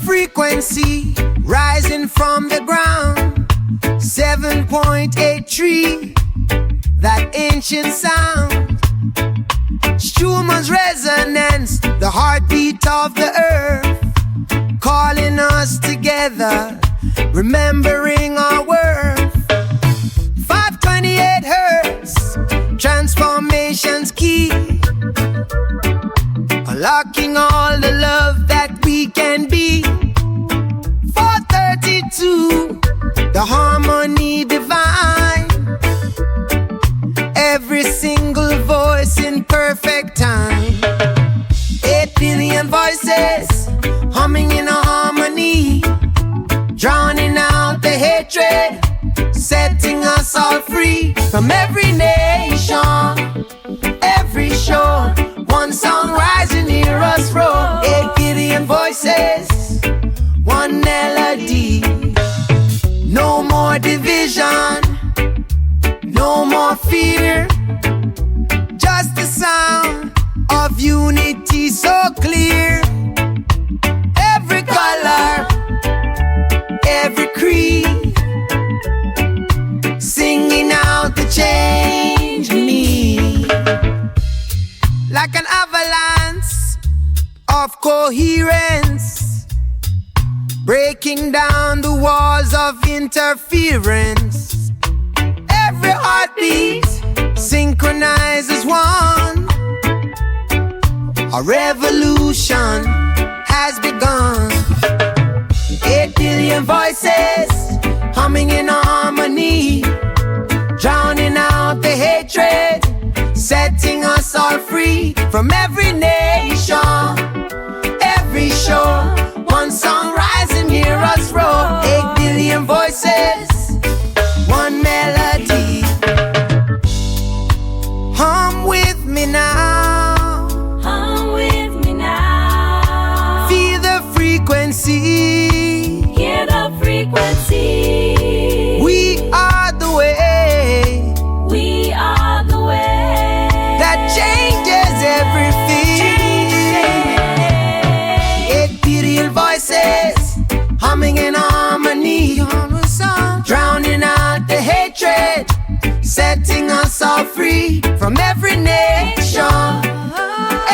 Frequency rising from the ground, 7.83, that ancient sound. Schumann's resonance, the heartbeat of the earth, calling us together, remembering our worth. 528 hertz, transformation's key, unlocking all the love that we can be. 432, the harmony divine, every single voice in perfect time. 8 billion voices humming in a harmony, drowning out the hatred, setting us all free. From every nation, every shore, one song rising, hear us roar. 8 billion voices, one melody. No more division, no more fear, just the sound of unity so clear. Every color, every creed, singing out the change we need. Like an avalanche of coherence, breaking down the walls of interference. Every heartbeat synchronizes one. A revolution has begun. 8 billion voices humming in harmony, drowning out the hatred, setting us all free. From every nation, every shore, one song rising, hear us roar. 8 billion voices, one melody. Hum with me now, hum with me now. Feel the frequency, hear the frequency. We are the way, we are the way that changes everything. 8 billion voices humming in harmony, drowning out the hatred, setting us all free. From every nation,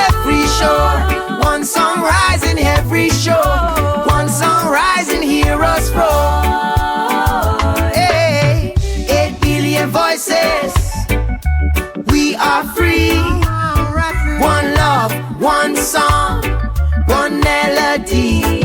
every shore, one song rising, every shore, one song rising, hear us roar. Hey, 8 billion voices, we are free. One love, one song, one melody.